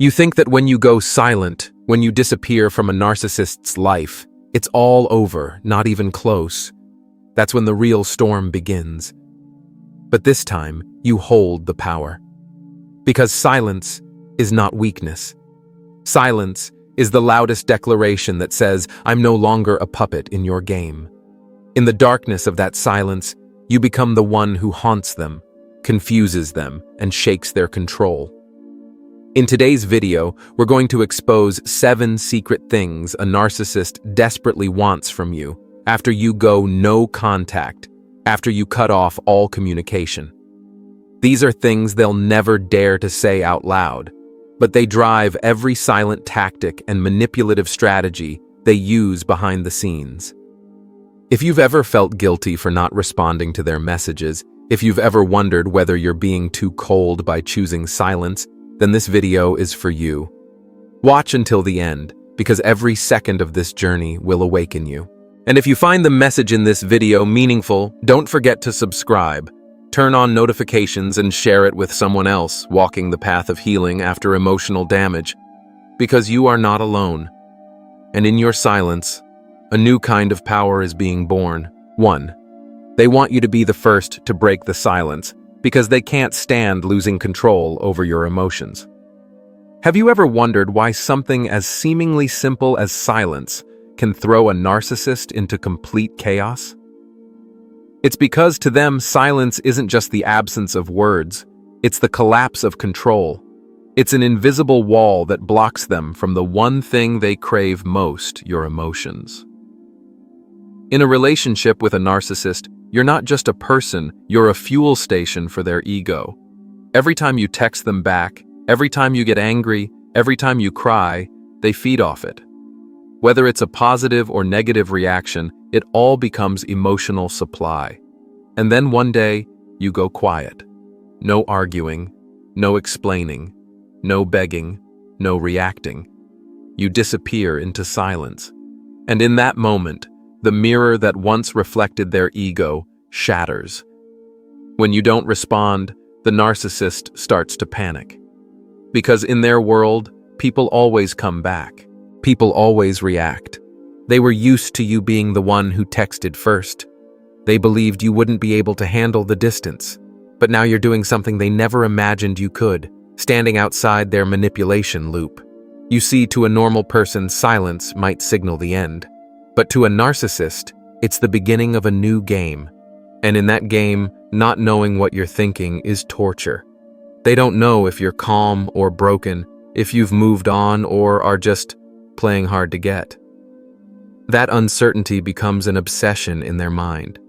You think that when you go silent, when you disappear from a narcissist's life, it's all over, not even close. That's when the real storm begins. But this time, you hold the power. Because silence is not weakness. Silence is the loudest declaration that says, I'm no longer a puppet in your game. In the darkness of that silence, you become the one who haunts them, confuses them, and shakes their control. In today's video, we're going to expose 7 secret things a narcissist desperately wants from you after you go no contact, after you cut off all communication. These are things they'll never dare to say out loud, but they drive every silent tactic and manipulative strategy they use behind the scenes. If you've ever felt guilty for not responding to their messages, if you've ever wondered whether you're being too cold by choosing silence, then this video is for you. Watch until the end, because every second of this journey will awaken you. And if you find the message in this video meaningful, don't forget to subscribe, turn on notifications, and share it with someone else walking the path of healing after emotional damage, because you are not alone. And in your silence, a new kind of power is being born. 1. They want you to be the first to break the silence, because they can't stand losing control over your emotions. Have you ever wondered why something as seemingly simple as silence can throw a narcissist into complete chaos? It's because to them, silence isn't just the absence of words, it's the collapse of control. It's an invisible wall that blocks them from the one thing they crave most, your emotions. In a relationship with a narcissist, you're not just a person, you're a fuel station for their ego. Every time you text them back, every time you get angry, every time you cry, they feed off it. Whether it's a positive or negative reaction, it all becomes emotional supply. And then one day, you go quiet. No arguing, no explaining, no begging, no reacting. You disappear into silence. And in that moment, the mirror that once reflected their ego shatters. When you don't respond, the narcissist starts to panic. Because in their world, people always come back. People always react. They were used to you being the one who texted first. They believed you wouldn't be able to handle the distance. But now you're doing something they never imagined you could, standing outside their manipulation loop. You see, to a normal person, silence might signal the end. But to a narcissist, it's the beginning of a new game. And in that game, not knowing what you're thinking is torture. They don't know if you're calm or broken, if you've moved on or are just playing hard to get. That uncertainty becomes an obsession in their mind.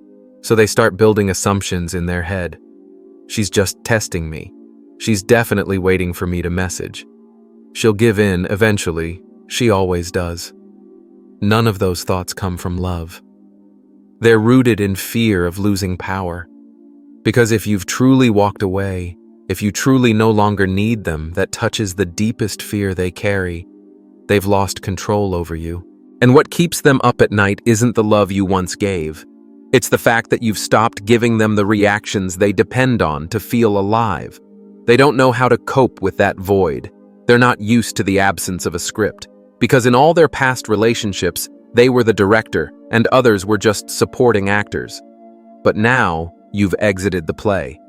So they start building assumptions in their head. She's just testing me. She's definitely waiting for me to message. She'll give in eventually. She always does. None of those thoughts come from love. They're rooted in fear of losing power. Because if you've truly walked away, if you truly no longer need them, that touches the deepest fear they carry. They've lost control over you. And what keeps them up at night isn't the love you once gave. It's the fact that you've stopped giving them the reactions they depend on to feel alive. They don't know how to cope with that void. They're not used to the absence of a script. Because in all their past relationships, they were the director and others were just supporting actors. But now, you've exited the play.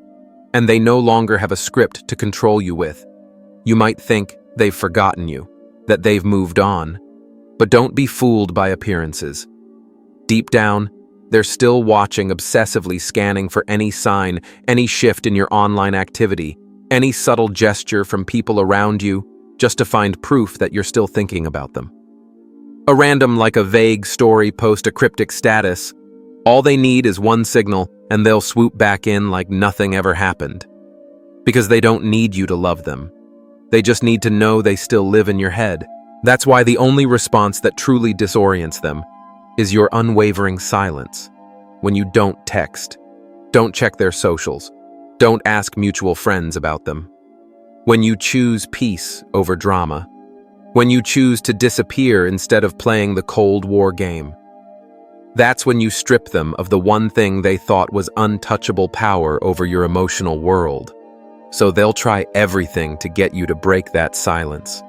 And they no longer have a script to control you with. You might think they've forgotten you, that they've moved on. But don't be fooled by appearances. Deep down, they're still watching, obsessively scanning for any sign, any shift in your online activity, any subtle gesture from people around you, just to find proof that you're still thinking about them. A random, like a vague story, post a cryptic status. All they need is one signal, and they'll swoop back in like nothing ever happened. Because they don't need you to love them. They just need to know they still live in your head. That's why the only response that truly disorients them is your unwavering silence. When you don't text, don't check their socials, don't ask mutual friends about them. When you choose peace over drama. When you choose to disappear instead of playing the Cold War game. That's when you strip them of the one thing they thought was untouchable power over your emotional world. So they'll try everything to get you to break that silence.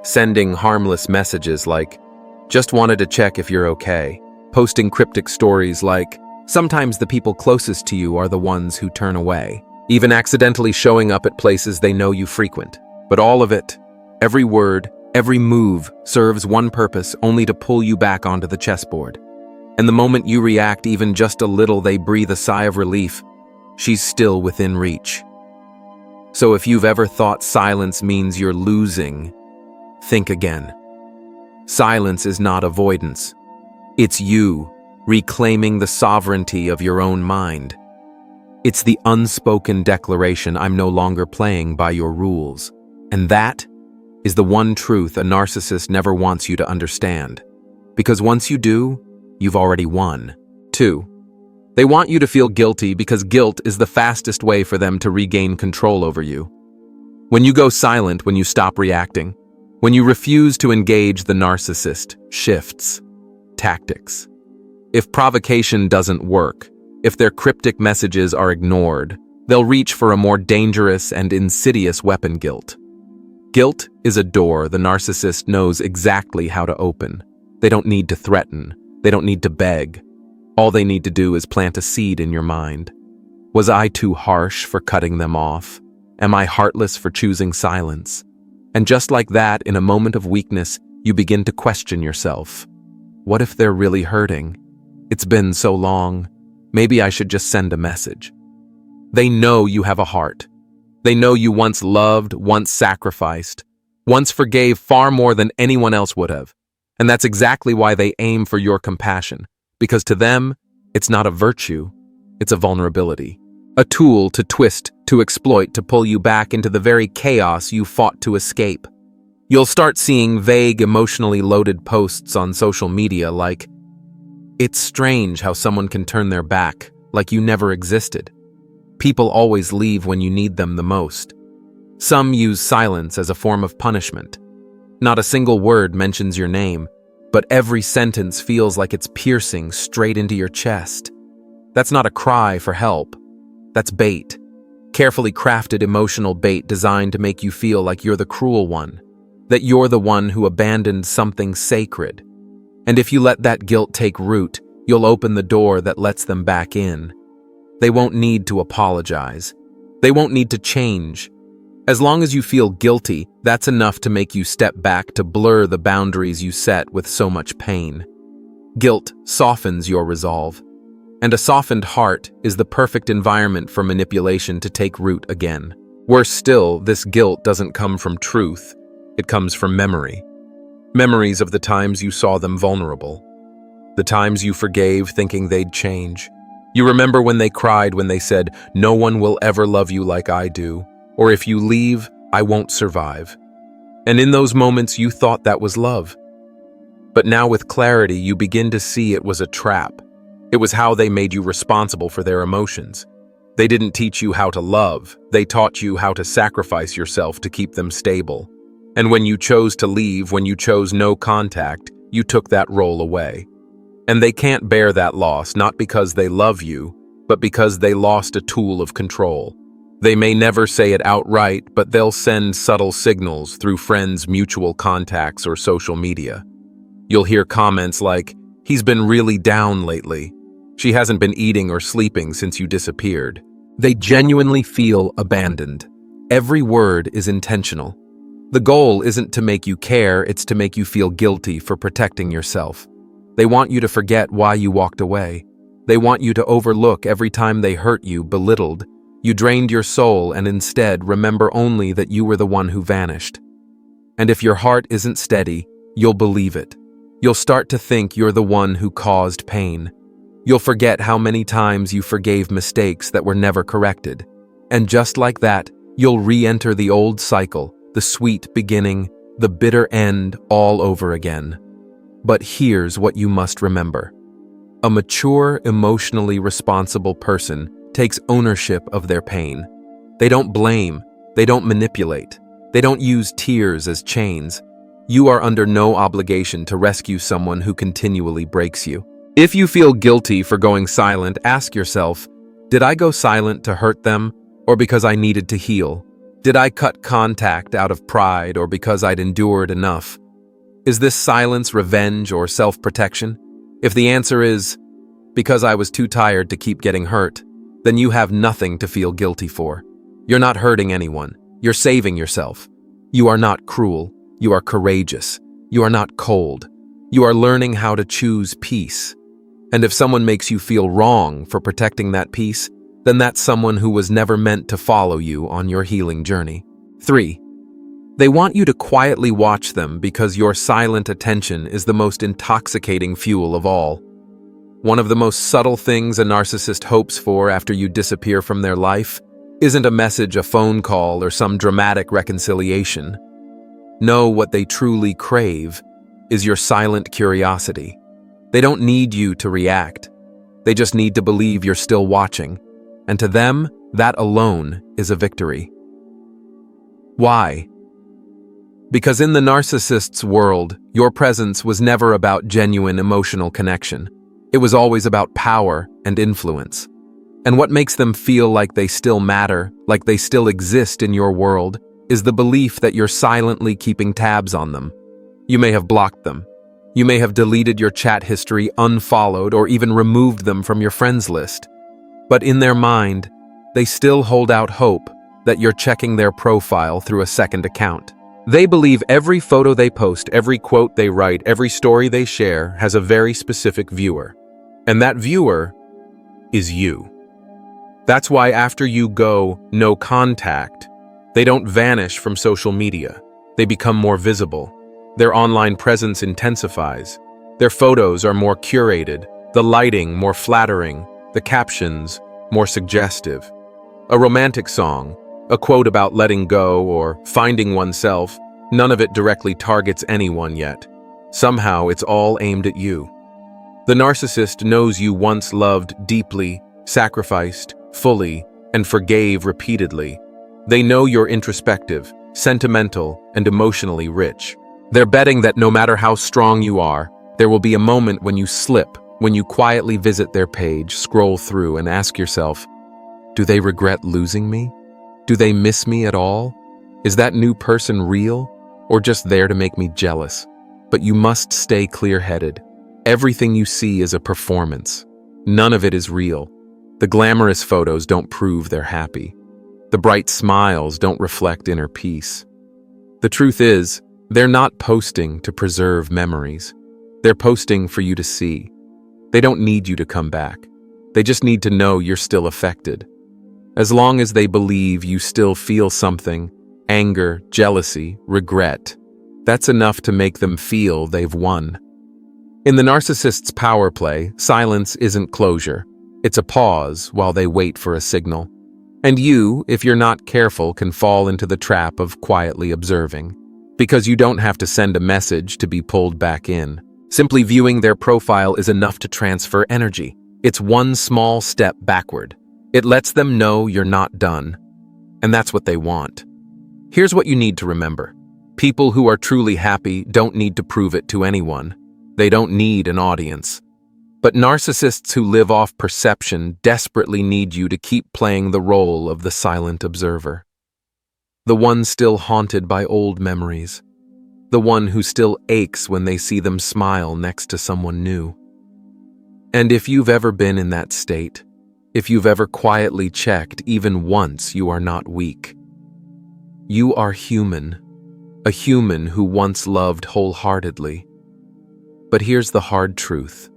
Sending harmless messages like, "Just wanted to check if you're okay." Posting cryptic stories like, "Sometimes the people closest to you are the ones who turn away." Even accidentally showing up at places they know you frequent. But all of it, every word, every move, serves one purpose, only to pull you back onto the chessboard. And the moment you react even just a little, they breathe a sigh of relief. She's still within reach. So if you've ever thought silence means you're losing, think again. Silence is not avoidance. It's you reclaiming the sovereignty of your own mind. It's the unspoken declaration, "I'm no longer playing by your rules." And that is the one truth a narcissist never wants you to understand. Because once you do, you've already won. 2. They want you to feel guilty because guilt is the fastest way for them to regain control over you. When you go silent, when you stop reacting, when you refuse to engage, the narcissist shifts tactics. If provocation doesn't work, if their cryptic messages are ignored, they'll reach for a more dangerous and insidious weapon: guilt. Guilt is a door the narcissist knows exactly how to open. They don't need to threaten. They don't need to beg. All they need to do is plant a seed in your mind. Was I too harsh for cutting them off? Am I heartless for choosing silence? And just like that, in a moment of weakness, you begin to question yourself. What if they're really hurting? It's been so long. Maybe I should just send a message. They know you have a heart. They know you once loved, once sacrificed, once forgave far more than anyone else would have. And that's exactly why they aim for your compassion. Because to them, it's not a virtue, it's a vulnerability. A tool to twist, to exploit, to pull you back into the very chaos you fought to escape. You'll start seeing vague, emotionally loaded posts on social media like, "It's strange how someone can turn their back, like you never existed. People always leave when you need them the most." Some use silence as a form of punishment. Not a single word mentions your name, but every sentence feels like it's piercing straight into your chest. That's not a cry for help. That's bait. Carefully crafted emotional bait designed to make you feel like you're the cruel one, that you're the one who abandoned something sacred. And if you let that guilt take root, you'll open the door that lets them back in. They won't need to apologize. They won't need to change. As long as you feel guilty, that's enough to make you step back, to blur the boundaries you set with so much pain. Guilt softens your resolve. And a softened heart is the perfect environment for manipulation to take root again. Worse still, this guilt doesn't come from truth. It comes from memory. Memories of the times you saw them vulnerable. The times you forgave thinking they'd change. You remember when they cried, when they said, "No one will ever love you like I do," or "If you leave, I won't survive." And in those moments you thought that was love. But now with clarity you begin to see it was a trap. It was how they made you responsible for their emotions. They didn't teach you how to love. They taught you how to sacrifice yourself to keep them stable. And when you chose to leave, when you chose no contact, you took that role away. And they can't bear that loss, not because they love you, but because they lost a tool of control. They may never say it outright, but they'll send subtle signals through friends, mutual contacts, or social media. You'll hear comments like, "He's been really down lately. She hasn't been eating or sleeping since you disappeared." They genuinely feel abandoned. Every word is intentional. The goal isn't to make you care, it's to make you feel guilty for protecting yourself. They want you to forget why you walked away. They want you to overlook every time they hurt you, belittled. You drained your soul, and instead remember only that you were the one who vanished. And if your heart isn't steady, you'll believe it. You'll start to think you're the one who caused pain. You'll forget how many times you forgave mistakes that were never corrected. And just like that, you'll re-enter the old cycle, the sweet beginning, the bitter end, all over again. But here's what you must remember. A mature, emotionally responsible person takes ownership of their pain. They don't blame, they don't manipulate, they don't use tears as chains. You are under no obligation to rescue someone who continually breaks you. If you feel guilty for going silent, ask yourself, did I go silent to hurt them, or because I needed to heal? Did I cut contact out of pride or because I'd endured enough? Is this silence revenge or self-protection? If the answer is, because I was too tired to keep getting hurt, then you have nothing to feel guilty for. You're not hurting anyone. You're saving yourself. You are not cruel. You are courageous. You are not cold. You are learning how to choose peace. And if someone makes you feel wrong for protecting that peace, then that's someone who was never meant to follow you on your healing journey. 3. They want you to quietly watch them because your silent attention is the most intoxicating fuel of all. One of the most subtle things a narcissist hopes for after you disappear from their life isn't a message, a phone call, or some dramatic reconciliation. No, what they truly crave is your silent curiosity. They don't need you to react. They just need to believe you're still watching. And to them, that alone is a victory. Why? Because in the narcissist's world, your presence was never about genuine emotional connection. It was always about power and influence. And what makes them feel like they still matter, like they still exist in your world, is the belief that you're silently keeping tabs on them. You may have blocked them. You may have deleted your chat history, unfollowed, or even removed them from your friends list. But in their mind, they still hold out hope that you're checking their profile through a second account. They believe every photo they post, every quote they write, every story they share has a very specific viewer. And that viewer is you. That's why after you go no contact, they don't vanish from social media. They become more visible. Their online presence intensifies. Their photos are more curated, the lighting more flattering, the captions more suggestive. A romantic song, a quote about letting go or finding oneself, none of it directly targets anyone yet. Somehow it's all aimed at you. The narcissist knows you once loved deeply, sacrificed, fully, and forgave repeatedly. They know you're introspective, sentimental, and emotionally rich. They're betting that no matter how strong you are, there will be a moment when you slip, when you quietly visit their page, scroll through, and ask yourself, do they regret losing me? Do they miss me at all? Is that new person real, or just there to make me jealous? But you must stay clear-headed. Everything you see is a performance. None of it is real. The glamorous photos don't prove they're happy. The bright smiles don't reflect inner peace. The truth is, they're not posting to preserve memories. They're posting for you to see. They don't need you to come back. They just need to know you're still affected. As long as they believe you still feel something, anger, jealousy, regret, that's enough to make them feel they've won. In the narcissist's power play, silence isn't closure. It's a pause while they wait for a signal. And you, if you're not careful, can fall into the trap of quietly observing. Because you don't have to send a message to be pulled back in. Simply viewing their profile is enough to transfer energy. It's one small step backward. It lets them know you're not done. And that's what they want. Here's what you need to remember. People who are truly happy don't need to prove it to anyone. They don't need an audience. But narcissists who live off perception desperately need you to keep playing the role of the silent observer. The one still haunted by old memories. The one who still aches when they see them smile next to someone new. And if you've ever been in that state, if you've ever quietly checked even once, you are not weak. You are human, a human who once loved wholeheartedly. But here's the hard truth.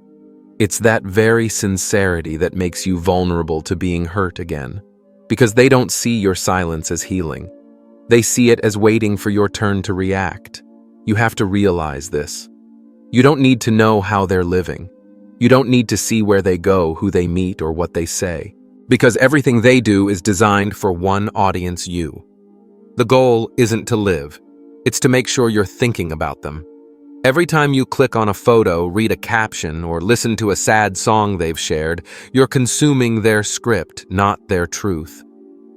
It's that very sincerity that makes you vulnerable to being hurt again, because they don't see your silence as healing. They see it as waiting for your turn to react. You have to realize this. You don't need to know how they're living. You don't need to see where they go, who they meet, or what they say, because everything they do is designed for one audience, you. The goal isn't to live. It's to make sure you're thinking about them. Every time you click on a photo, read a caption, or listen to a sad song they've shared, you're consuming their script, not their truth.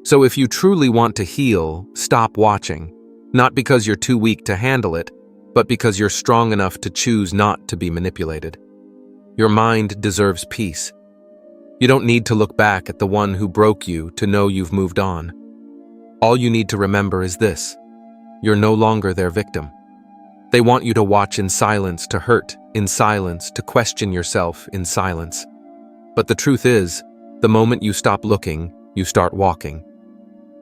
So if you truly want to heal, stop watching. Not because you're too weak to handle it, but because you're strong enough to choose not to be manipulated. Your mind deserves peace. You don't need to look back at the one who broke you to know you've moved on. All you need to remember is this: you're no longer their victim. They want you to watch in silence, to hurt in silence, to question yourself in silence. But the truth is, the moment you stop looking, you start walking.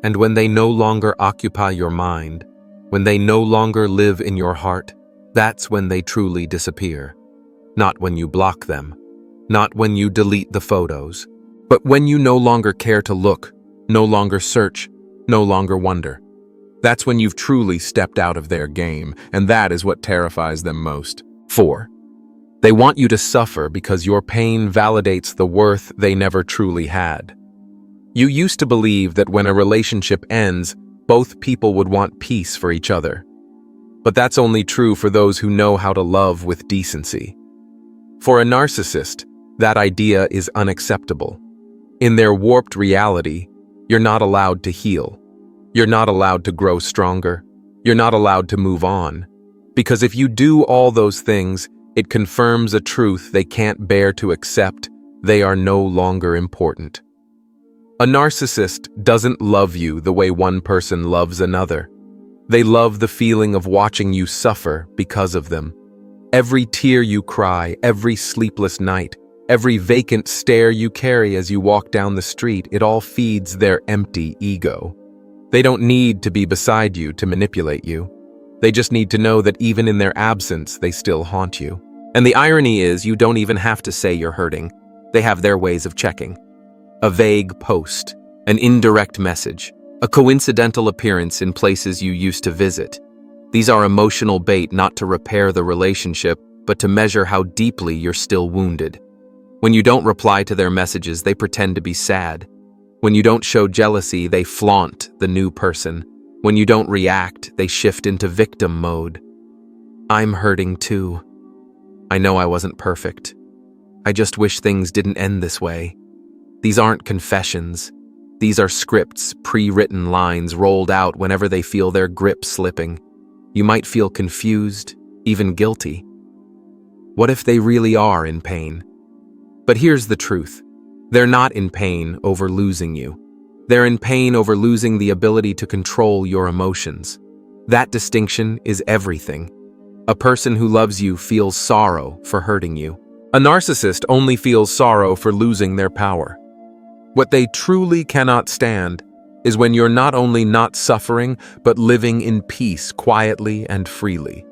And when they no longer occupy your mind, when they no longer live in your heart, that's when they truly disappear. Not when you block them, not when you delete the photos, but when you no longer care to look, no longer search, no longer wonder. That's when you've truly stepped out of their game, and that is what terrifies them most. 4. They want you to suffer because your pain validates the worth they never truly had. You used to believe that when a relationship ends, both people would want peace for each other. But that's only true for those who know how to love with decency. For a narcissist, that idea is unacceptable. In their warped reality, you're not allowed to heal. You're not allowed to grow stronger. You're not allowed to move on. Because if you do all those things, it confirms a truth they can't bear to accept: they are no longer important. A narcissist doesn't love you the way one person loves another. They love the feeling of watching you suffer because of them. Every tear you cry, every sleepless night, every vacant stare you carry as you walk down the street, it all feeds their empty ego. They don't need to be beside you to manipulate you. They just need to know that even in their absence, they still haunt you. And the irony is, you don't even have to say you're hurting. They have their ways of checking. A vague post, an indirect message, a coincidental appearance in places you used to visit. These are emotional bait, not to repair the relationship, but to measure how deeply you're still wounded. When you don't reply to their messages, they pretend to be sad. When you don't show jealousy, they flaunt the new person. When you don't react, they shift into victim mode. I'm hurting too. I know I wasn't perfect. I just wish things didn't end this way. These aren't confessions. These are scripts, pre-written lines rolled out whenever they feel their grip slipping. You might feel confused, even guilty. What if they really are in pain? But here's the truth. They're not in pain over losing you. They're in pain over losing the ability to control your emotions. That distinction is everything. A person who loves you feels sorrow for hurting you. A narcissist only feels sorrow for losing their power. What they truly cannot stand is when you're not only not suffering, but living in peace quietly and freely.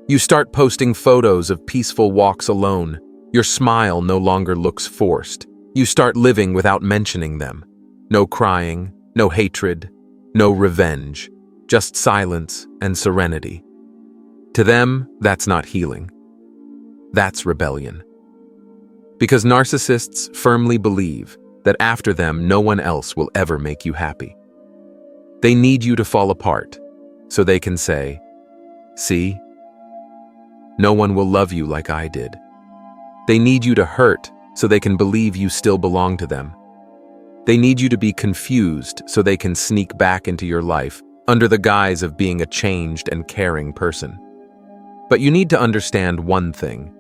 You start posting photos of peaceful walks alone. Your smile no longer looks forced. You start living without mentioning them. No crying, no hatred, no revenge, just silence and serenity. To them, that's not healing. That's rebellion. Because narcissists firmly believe that after them, no one else will ever make you happy. They need you to fall apart so they can say, "See, no one will love you like I did." They need you to hurt so they can believe you still belong to them. They need you to be confused so they can sneak back into your life under the guise of being a changed and caring person. But you need to understand one thing.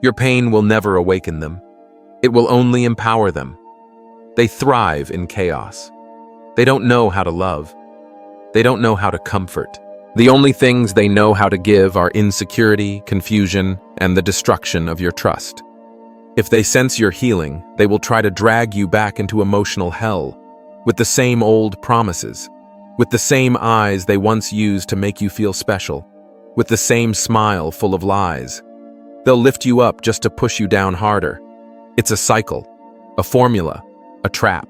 Your pain will never awaken them. It will only empower them. They thrive in chaos. They don't know how to love. They don't know how to comfort. The only things they know how to give are insecurity, confusion, and the destruction of your trust. If they sense you're healing, they will try to drag you back into emotional hell with the same old promises, with the same eyes they once used to make you feel special, with the same smile full of lies. They'll lift you up just to push you down harder. It's a cycle, a formula, a trap.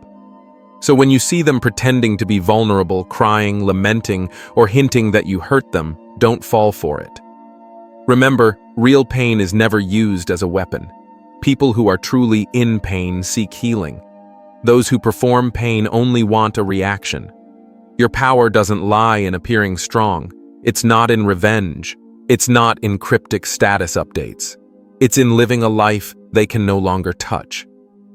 So when you see them pretending to be vulnerable, crying, lamenting, or hinting that you hurt them, don't fall for it. Remember, real pain is never used as a weapon. People who are truly in pain seek healing. Those who perform pain only want a reaction. Your power doesn't lie in appearing strong. It's not in revenge. It's not in cryptic status updates. It's in living a life they can no longer touch.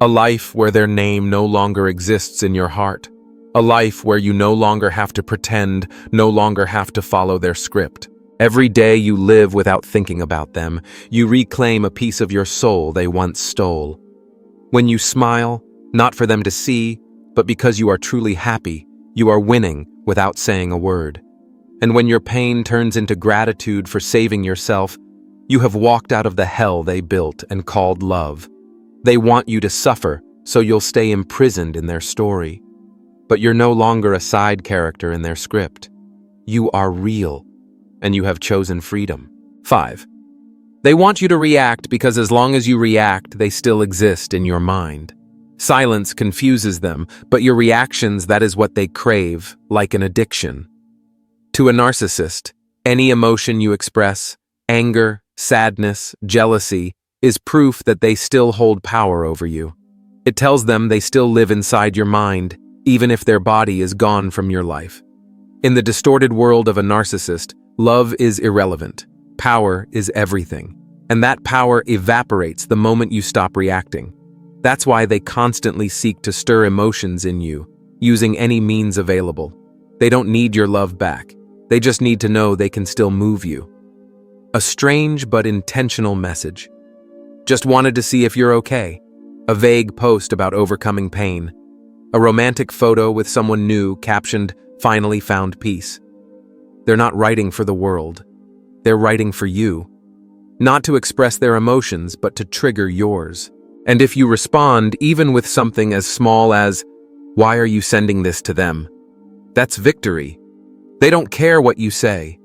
A life where their name no longer exists in your heart. A life where you no longer have to pretend, no longer have to follow their script. Every day you live without thinking about them, you reclaim a piece of your soul they once stole. When you smile, not for them to see, but because you are truly happy, you are winning without saying a word. And when your pain turns into gratitude for saving yourself, you have walked out of the hell they built and called love. They want you to suffer, so you'll stay imprisoned in their story. But you're no longer a side character in their script. You are real, and you have chosen freedom. 5. They want you to react because as long as you react, they still exist in your mind. Silence confuses them, but your reactions, that is what they crave, like an addiction. To a narcissist, any emotion you express, anger, sadness, jealousy, is proof that they still hold power over you. It tells them they still live inside your mind, even if their body is gone from your life. In the distorted world of a narcissist, love is irrelevant. Power is everything. And that power evaporates the moment you stop reacting. That's why they constantly seek to stir emotions in you, using any means available. They don't need your love back. They just need to know they can still move you. A strange but intentional message. Just wanted to see if you're okay. A vague post about overcoming pain. A romantic photo with someone new captioned, "Finally found peace." They're not writing for the world. They're writing for you. Not to express their emotions, but to trigger yours. And if you respond, even with something as small as, "Why are you sending this to them?" that's victory. They don't care what you say.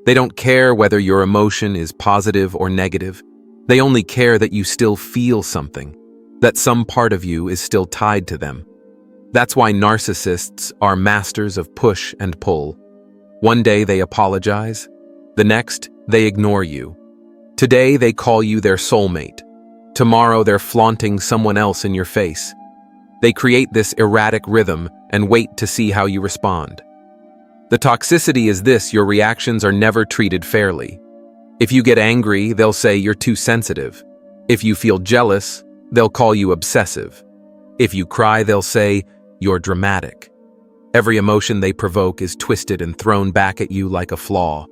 They don't care whether your emotion is positive or negative. They only care that you still feel something, that some part of you is still tied to them. That's why narcissists are masters of push and pull. One day they apologize. The next, they ignore you. Today they call you their soulmate. Tomorrow they're flaunting someone else in your face. They create this erratic rhythm and wait to see how you respond. The toxicity is this: your reactions are never treated fairly. If you get angry, they'll say you're too sensitive. If you feel jealous, they'll call you obsessive. If you cry, they'll say you're dramatic. Every emotion they provoke is twisted and thrown back at you like a flaw.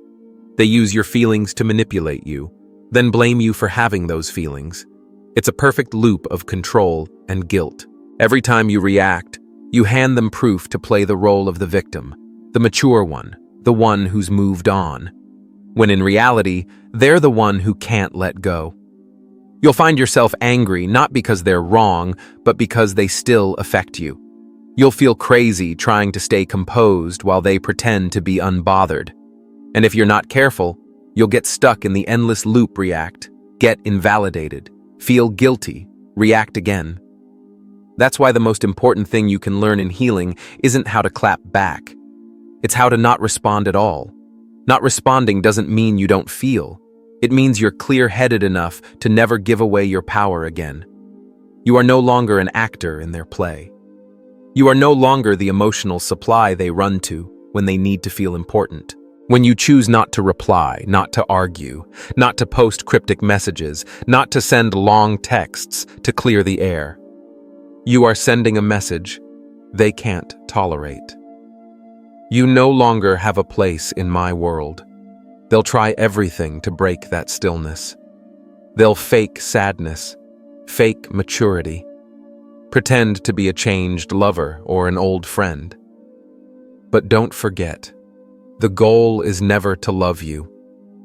They use your feelings to manipulate you, then blame you for having those feelings. It's a perfect loop of control and guilt. Every time you react, you hand them proof to play the role of the victim, the mature one, the one who's moved on. When in reality, they're the one who can't let go. You'll find yourself angry not because they're wrong, but because they still affect you. You'll feel crazy trying to stay composed while they pretend to be unbothered. And if you're not careful, you'll get stuck in the endless loop: react, get invalidated, feel guilty, react again. That's why the most important thing you can learn in healing isn't how to clap back. It's how to not respond at all. Not responding doesn't mean you don't feel. It means you're clear-headed enough to never give away your power again. You are no longer an actor in their play. You are no longer the emotional supply they run to when they need to feel important. When you choose not to reply, not to argue, not to post cryptic messages, not to send long texts to clear the air, you are sending a message they can't tolerate. You no longer have a place in my world. They'll try everything to break that stillness. They'll fake sadness, fake maturity, pretend to be a changed lover or an old friend. But don't forget, the goal is never to love you.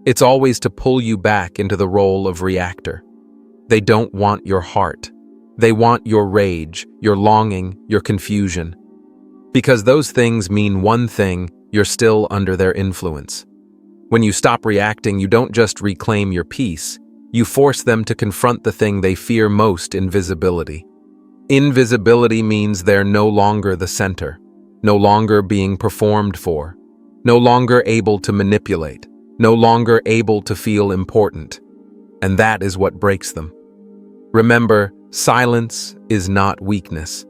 It's always to pull you back into the role of reactor. They don't want your heart. They want your rage, your longing, your confusion. Because those things mean one thing: you're still under their influence. When you stop reacting, you don't just reclaim your peace, you force them to confront the thing they fear most: invisibility. Invisibility means they're no longer the center, no longer being performed for, no longer able to manipulate, no longer able to feel important. And that is what breaks them. Remember, silence is not weakness.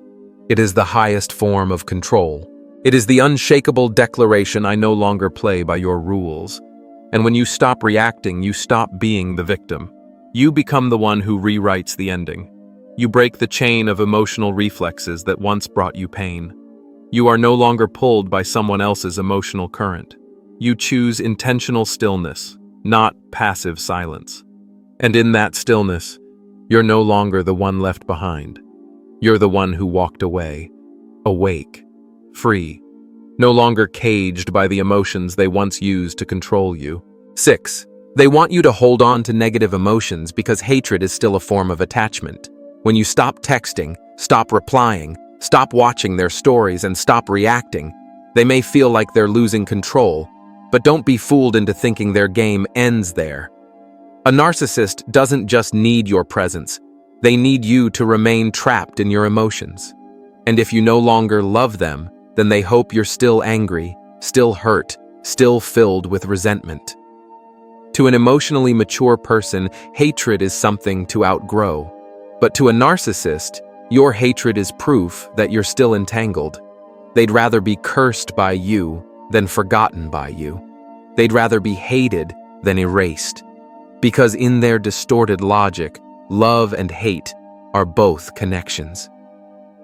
It is the highest form of control. It is the unshakable declaration: I no longer play by your rules. And when you stop reacting, you stop being the victim. You become the one who rewrites the ending. You break the chain of emotional reflexes that once brought you pain. You are no longer pulled by someone else's emotional current. You choose intentional stillness, not passive silence. And in that stillness, you're no longer the one left behind. You're the one who walked away, awake, free, no longer caged by the emotions they once used to control you. 6. They want you to hold on to negative emotions because hatred is still a form of attachment. When you stop texting, stop replying, stop watching their stories, and stop reacting, they may feel like they're losing control, but don't be fooled into thinking their game ends there. A narcissist doesn't just need your presence, they need you to remain trapped in your emotions. And if you no longer love them, then they hope you're still angry, still hurt, still filled with resentment. To an emotionally mature person, hatred is something to outgrow. But to a narcissist, your hatred is proof that you're still entangled. They'd rather be cursed by you than forgotten by you. They'd rather be hated than erased. Because in their distorted logic, love and hate are both connections.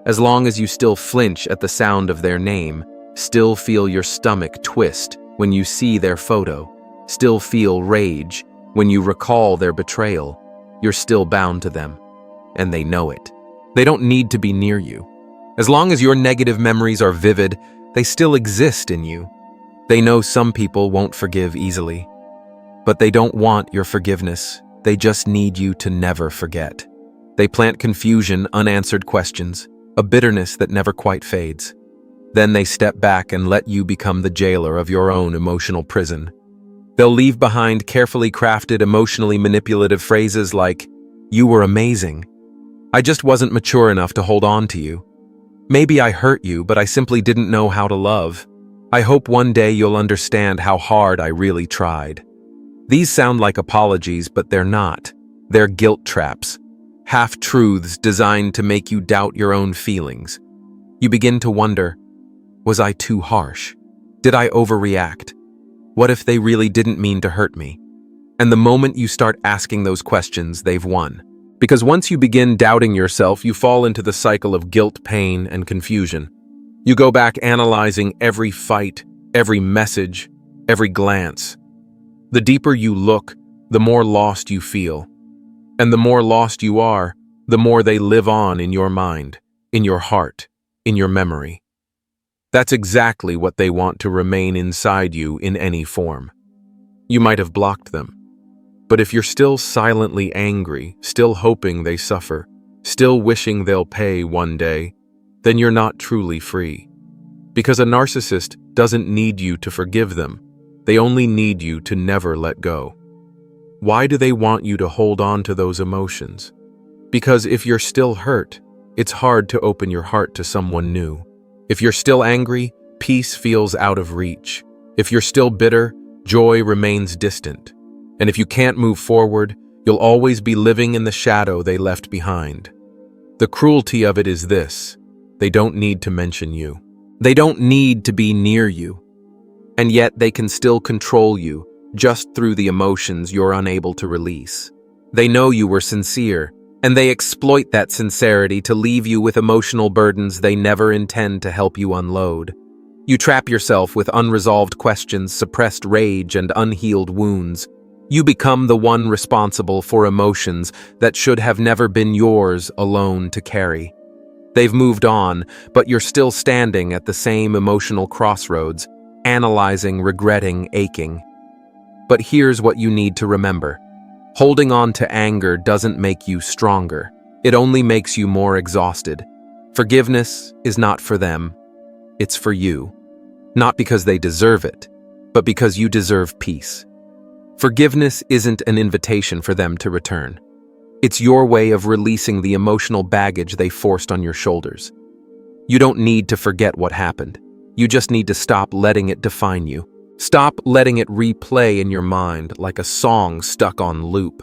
As long as you still flinch at the sound of their name, still feel your stomach twist when you see their photo, still feel rage when you recall their betrayal, you're still bound to them, and they know it. They don't need to be near you. As long as your negative memories are vivid, they still exist in you. They know some people won't forgive easily, but they don't want your forgiveness. They just need you to never forget. They plant confusion, unanswered questions, a bitterness that never quite fades. Then they step back and let you become the jailer of your own emotional prison. They'll leave behind carefully crafted, emotionally manipulative phrases like, "You were amazing. I just wasn't mature enough to hold on to you. Maybe I hurt you, but I simply didn't know how to love. I hope one day you'll understand how hard I really tried." These sound like apologies, but they're not. They're guilt traps, half-truths designed to make you doubt your own feelings. You begin to wonder, was I too harsh? Did I overreact? What if they really didn't mean to hurt me? And the moment you start asking those questions, they've won. Because once you begin doubting yourself, you fall into the cycle of guilt, pain, and confusion. You go back analyzing every fight, every message, every glance. The deeper you look, the more lost you feel. And the more lost you are, the more they live on in your mind, in your heart, in your memory. That's exactly what they want to remain inside you in any form. You might have blocked them, but if you're still silently angry, still hoping they suffer, still wishing they'll pay one day, then you're not truly free. Because a narcissist doesn't need you to forgive them. They only need you to never let go. Why do they want you to hold on to those emotions? Because if you're still hurt, it's hard to open your heart to someone new. If you're still angry, peace feels out of reach. If you're still bitter, joy remains distant. And if you can't move forward, you'll always be living in the shadow they left behind. The cruelty of it is this: they don't need to mention you. They don't need to be near you. And yet they can still control you just through the emotions you're unable to release. They know you were sincere, and they exploit that sincerity to leave you with emotional burdens they never intend to help you unload. You trap yourself with unresolved questions, suppressed rage, and unhealed wounds. You become the one responsible for emotions that should have never been yours alone to carry. They've moved on, but you're still standing at the same emotional crossroads, analyzing, regretting, aching. But here's what you need to remember. Holding on to anger doesn't make you stronger. It only makes you more exhausted. Forgiveness is not for them. It's for you. Not because they deserve it, but because you deserve peace. Forgiveness isn't an invitation for them to return. It's your way of releasing the emotional baggage they forced on your shoulders. You don't need to forget what happened. You just need to stop letting it define you. Stop letting it replay in your mind like a song stuck on loop.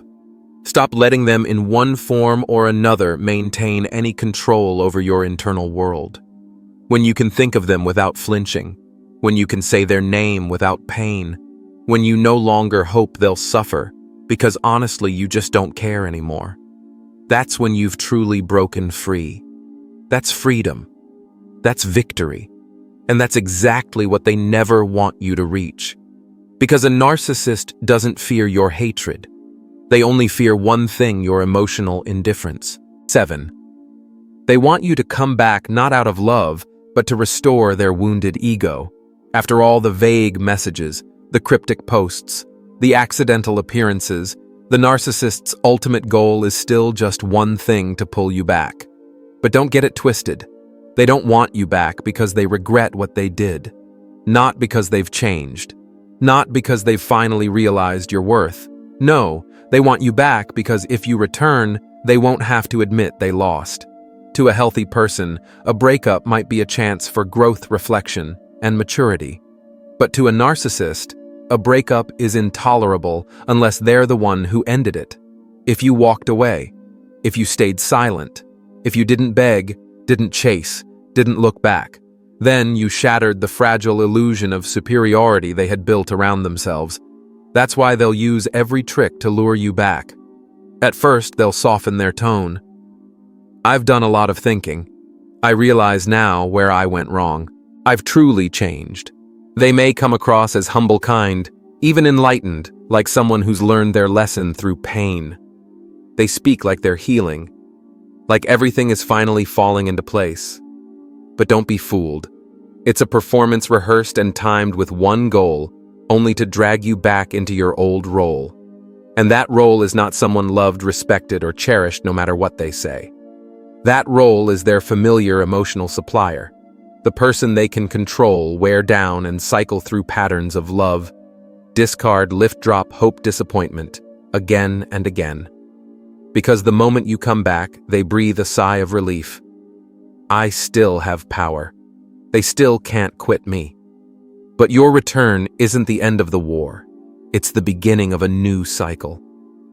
Stop letting them in one form or another maintain any control over your internal world. When you can think of them without flinching, when you can say their name without pain, when you no longer hope they'll suffer, because honestly you just don't care anymore. That's when you've truly broken free. That's freedom. That's victory. And that's exactly what they never want you to reach. Because a narcissist doesn't fear your hatred. They only fear one thing: your emotional indifference. 7. They want you to come back not out of love, but to restore their wounded ego. After all the vague messages, the cryptic posts, the accidental appearances, the narcissist's ultimate goal is still just one thing: to pull you back. But don't get it twisted. They don't want you back because they regret what they did. Not because they've changed. Not because they've finally realized your worth. No, they want you back because if you return, they won't have to admit they lost. To a healthy person, a breakup might be a chance for growth, reflection, and maturity. But to a narcissist, a breakup is intolerable unless they're the one who ended it. If you walked away, if you stayed silent, if you didn't beg, didn't chase, didn't look back, then you shattered the fragile illusion of superiority they had built around themselves. That's why they'll use every trick to lure you back. At first, they'll soften their tone. I've done a lot of thinking. I realize now where I went wrong. I've truly changed. They may come across as humble, kind, even enlightened, like someone who's learned their lesson through pain. They speak like they're healing, like everything is finally falling into place. But don't be fooled. It's a performance rehearsed and timed with one goal, only to drag you back into your old role. And that role is not someone loved, respected, or cherished no matter what they say. That role is their familiar emotional supplier, the person they can control, wear down, and cycle through patterns of love, discard, lift, drop, hope, disappointment, again and again. Because the moment you come back, they breathe a sigh of relief. I still have power. They still can't quit me. But your return isn't the end of the war. It's the beginning of a new cycle,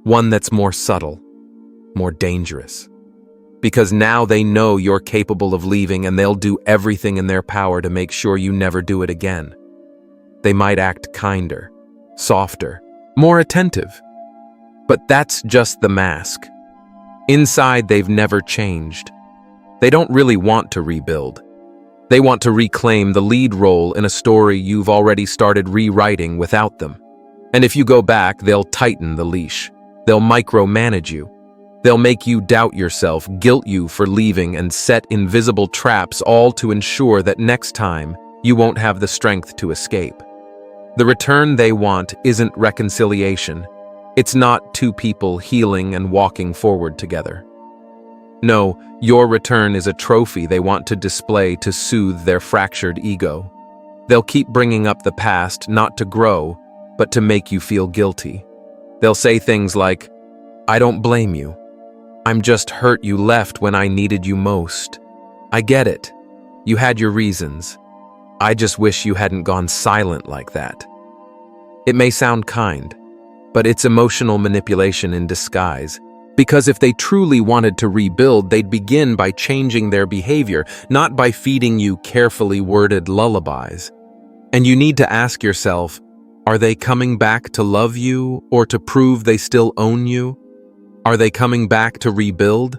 one that's more subtle, more dangerous. Because now they know you're capable of leaving, and they'll do everything in their power to make sure you never do it again. They might act kinder, softer, more attentive. But that's just the mask. Inside, they've never changed. They don't really want to rebuild. They want to reclaim the lead role in a story you've already started rewriting without them. And if you go back, they'll tighten the leash. They'll micromanage you. They'll make you doubt yourself, guilt you for leaving, and set invisible traps, all to ensure that next time you won't have the strength to escape. The return they want isn't reconciliation. It's not two people healing and walking forward together. No, your return is a trophy they want to display to soothe their fractured ego. They'll keep bringing up the past, not to grow, but to make you feel guilty. They'll say things like, I don't blame you. I'm just hurt you left when I needed you most. I get it. You had your reasons. I just wish you hadn't gone silent like that. It may sound kind, but it's emotional manipulation in disguise. Because if they truly wanted to rebuild, they'd begin by changing their behavior, not by feeding you carefully worded lullabies. And you need to ask yourself, are they coming back to love you or to prove they still own you? Are they coming back to rebuild?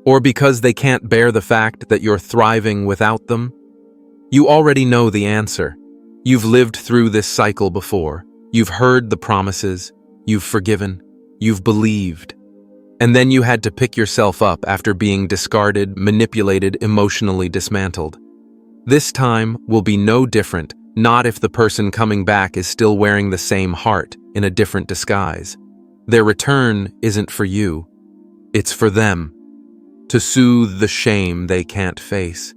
Or because they can't bear the fact that you're thriving without them? You already know the answer. You've lived through this cycle before. You've heard the promises. You've forgiven. You've believed. And then you had to pick yourself up after being discarded, manipulated, emotionally dismantled. This time will be no different, not if the person coming back is still wearing the same heart in a different disguise. Their return isn't for you. It's for them. To soothe the shame they can't face.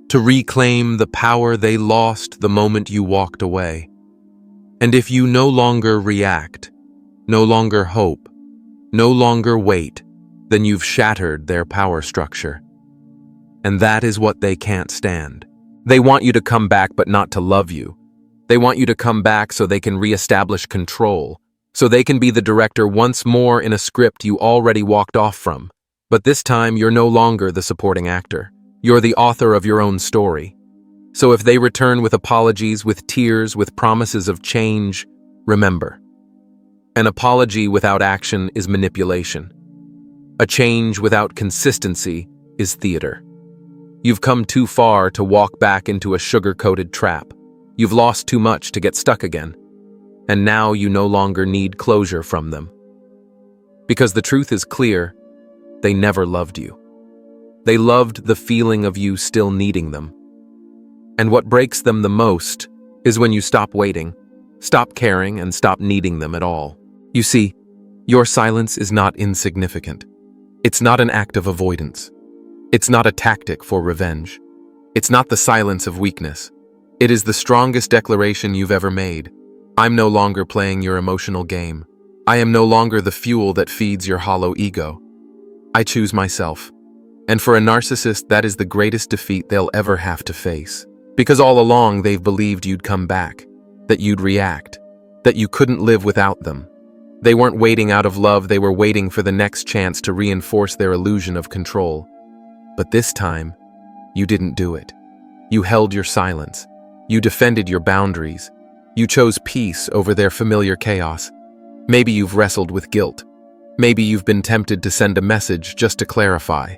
To reclaim the power they lost the moment you walked away. And if you no longer react, no longer hope, no longer wait, then you've shattered their power structure. And that is what they can't stand. They want you to come back, but not to love you. They want you to come back so they can reestablish control, so they can be the director once more in a script you already walked off from. But this time, you're no longer the supporting actor. You're the author of your own story. So if they return with apologies, with tears, with promises of change, remember, an apology without action is manipulation. A change without consistency is theater. You've come too far to walk back into a sugar-coated trap. You've lost too much to get stuck again. And now you no longer need closure from them. Because the truth is clear, they never loved you. They loved the feeling of you still needing them. And what breaks them the most is when you stop waiting, stop caring, and stop needing them at all. You see, your silence is not insignificant. It's not an act of avoidance. It's not a tactic for revenge. It's not the silence of weakness. It is the strongest declaration you've ever made. I'm no longer playing your emotional game. I am no longer the fuel that feeds your hollow ego. I choose myself. And for a narcissist, that is the greatest defeat they'll ever have to face. Because all along they've believed you'd come back, that you'd react, that you couldn't live without them. They weren't waiting out of love, they were waiting for the next chance to reinforce their illusion of control. But this time, you didn't do it. You held your silence. You defended your boundaries. You chose peace over their familiar chaos. Maybe you've wrestled with guilt. Maybe you've been tempted to send a message just to clarify.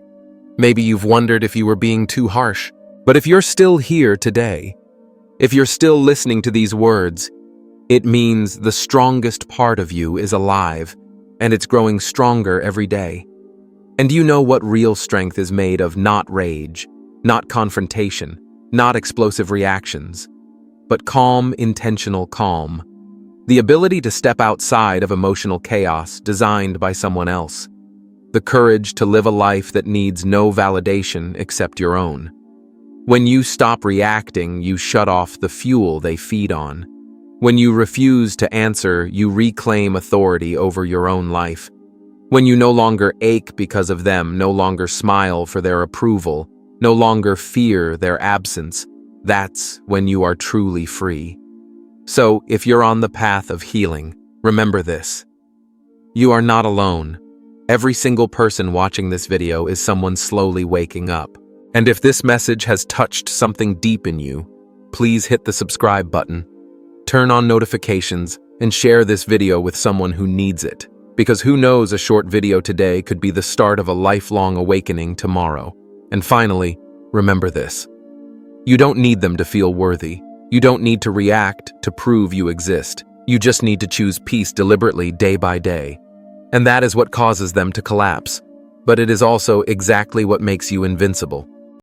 Maybe you've wondered if you were being too harsh. But if you're still here today, if you're still listening to these words, it means the strongest part of you is alive, and it's growing stronger every day. And you know what real strength is made of: not rage, not confrontation, not explosive reactions, but calm, intentional calm. The ability to step outside of emotional chaos designed by someone else. The courage to live a life that needs no validation except your own. When you stop reacting, you shut off the fuel they feed on. When you refuse to answer, you reclaim authority over your own life. When you no longer ache because of them, no longer smile for their approval, no longer fear their absence, that's when you are truly free. So, if you're on the path of healing, remember this. You are not alone. Every single person watching this video is someone slowly waking up. And if this message has touched something deep in you, please hit the subscribe button, turn on notifications, and share this video with someone who needs it. Because who knows, a short video today could be the start of a lifelong awakening tomorrow. And finally, remember this. You don't need them to feel worthy. You don't need to react to prove you exist. You just need to choose peace deliberately day by day. And that is what causes them to collapse. But it is also exactly what makes you invincible.